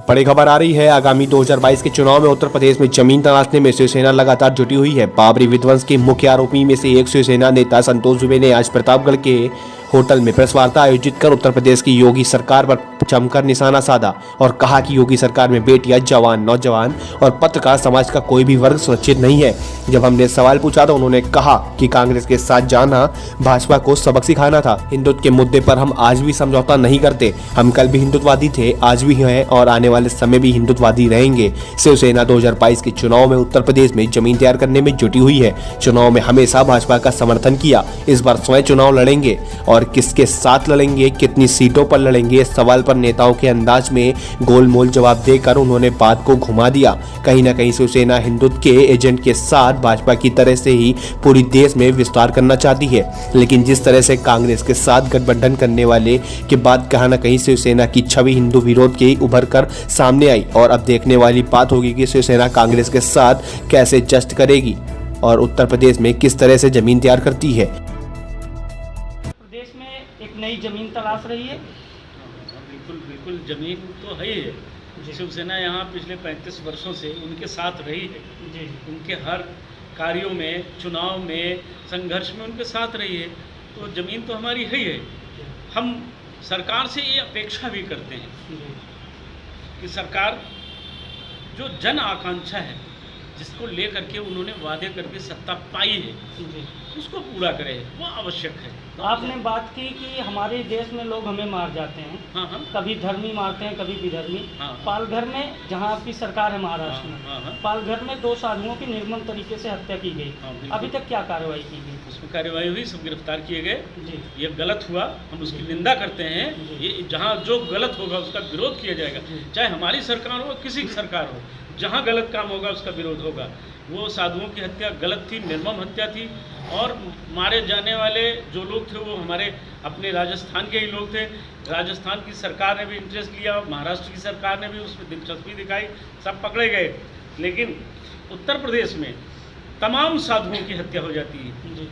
बड़ी खबर आ रही है। आगामी 2022 के चुनाव में उत्तर प्रदेश में जमीन तलाशने में शिवसेना लगातार जुटी हुई है। बाबरी विध्वंस के मुख्य आरोपी में से एक शिवसेना नेता संतोष दुबे ने आज प्रतापगढ़ के होटल में प्रेस वार्ता आयोजित कर उत्तर प्रदेश की योगी सरकार पर जमकर निशाना साधा और कहा कि योगी सरकार में बेटियां, जवान, नौजवान और पत्रकार समाज का कोई भी वर्ग सुरक्षित नहीं है। जब हमने सवाल पूछा तो उन्होंने कहा कि कांग्रेस के साथ जाना भाजपा को सबक सिखाना था। हिंदुत्व के मुद्दे पर हम आज भी समझौता नहीं करते। हम कल भी हिंदुत्ववादी थे, आज भी हैं और आने वाले समय भी हिंदुत्ववादी रहेंगे। शिवसेना 2022 के चुनाव में उत्तर प्रदेश में जमीन तैयार करने में जुटी हुई है। चुनाव में हमेशा भाजपा का समर्थन किया। इस बार स्वयं चुनाव लड़ेंगे और किसके साथ लड़ेंगे, कितनी सीटों पर लड़ेंगे, इस सवाल पर नेताओं के अंदाज में गोलमोल जवाब देकर उन्होंने बात को घुमा दिया। कहीं न कहीं शिवसेना हिंदुत्व के एजेंट के साथ भाजपा की तरह से ही पूरी देश में विस्तार करना चाहती है, लेकिन जिस तरह से कांग्रेस के साथ गठबंधन करने वाले के बाद कहीं न कहीं शिवसेना की छवि हिंदू विरोध की उभर कर सामने आई। और अब देखने वाली बात होगी कि शिवसेना कांग्रेस के साथ कैसे जस्ट करेगी और उत्तर प्रदेश में किस तरह से जमीन तैयार करती है। प्रदेश में एक नई जमीन तलाश रही है। बिल्कुल बिल्कुल, जमीन तो है ही है। शिवसेना यहाँ पिछले 35 वर्षों से उनके साथ रही है जी। उनके हर कार्यों में, चुनाव में, संघर्ष में उनके साथ रही है। तो जमीन तो हमारी है ही है। हम सरकार से ये अपेक्षा भी करते हैं कि सरकार जो जन आकांक्षा है, जिसको लेकर के उन्होंने वादे करके सत्ता पाई है, उसको पूरा करे, वो आवश्यक है। आपने बात की कि हमारे देश में लोग हमें मार जाते हैं। हाँ। कभी धर्मी मारते हैं, कभी विधर्मी। हाँ। पालघर में, जहां आपकी सरकार है महाराष्ट्र में, हाँ। पालघर में 2 साधुओं की निर्मम तरीके से हत्या की गई। अभी तक क्या कार्रवाई की गई? उसमें कार्रवाई हुई, सब गिरफ्तार किए गए जी। ये गलत हुआ, हम उसकी निंदा करते हैं। ये जहाँ जो गलत होगा उसका विरोध किया जाएगा, चाहे हमारी सरकार हो, किसी की सरकार हो। जहाँ गलत काम होगा उसका विरोध होगा। वो साधुओं की हत्या गलत थी, निर्मम हत्या थी। और मारे जाने वाले जो लोग थे वो हमारे अपने राजस्थान के ही लोग थे। राजस्थान की सरकार ने भी इंटरेस्ट लिया, महाराष्ट्र की सरकार ने भी उसमें दिलचस्पी दिखाई, सब पकड़े गए। लेकिन उत्तर प्रदेश में तमाम साधुओं की हत्या हो जाती है।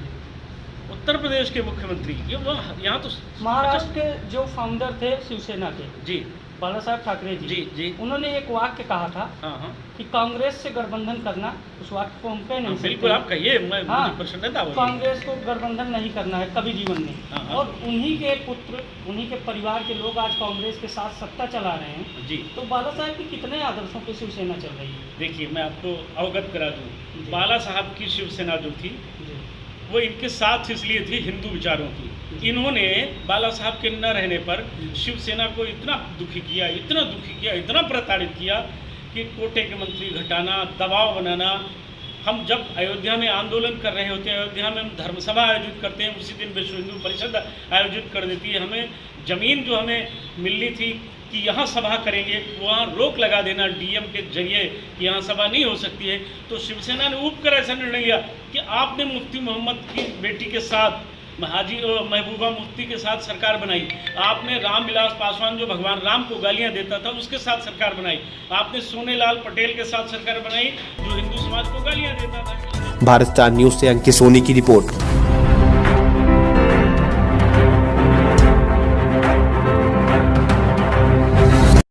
उत्तर प्रदेश के मुख्यमंत्री यहाँ तो महाराष्ट्र के जो फाउंडर थे शिवसेना के, जी, बाला साहब ठाकरे जी, उन्होंने एक वाक्य कहा था कि कांग्रेस से गठबंधन करना, उस वाक्य को हम कह नहीं सकते। बिल्कुल, आप कहिए, मैं प्रसन्नता हो। कांग्रेस को गठबंधन नहीं करना है कभी जीवन में। और उन्हीं के पुत्र, उन्हीं के परिवार के लोग आज कांग्रेस के साथ सत्ता चला रहे हैं जी। तो बाला साहब की कितने आदर्शों पे शिवसेना चल रही है? देखिए, मैं आपको अवगत करा दूँ, बाला साहब की शिवसेना जो थी वो इनके साथ इसलिए थी हिंदू विचारों की। इन्होंने बाला साहब के न रहने पर शिवसेना को इतना दुखी किया, इतना दुखी किया, इतना प्रताड़ित किया कि कोटे के मंत्री घटाना, दबाव बनाना। हम जब अयोध्या में आंदोलन कर रहे होते हैं, अयोध्या में हम धर्मसभा आयोजित करते हैं, उसी दिन विश्व हिंदू परिषद आयोजित कर देती है। हमें जमीन जो हमें मिलनी थी कि यहाँ सभा करेंगे, वहाँ रोक लगा देना डीएम के जरिए कि यहाँ सभा नहीं हो सकती है। तो शिवसेना ने ऊब कर ऐसा निर्णय लिया कि आपने मुफ्ती मोहम्मद की बेटी के साथ, हाजी महबूबा मुफ्ती के साथ सरकार बनाई। आपने रामविलास पासवान जो भगवान राम को गालियाँ देता था उसके साथ सरकार बनाई। आपने सोनेलाल पटेल के साथ सरकार बनाई जो हिंदू समाज को गालियाँ देता था। भारत स्टार न्यूज से अंकित सोनी की रिपोर्ट।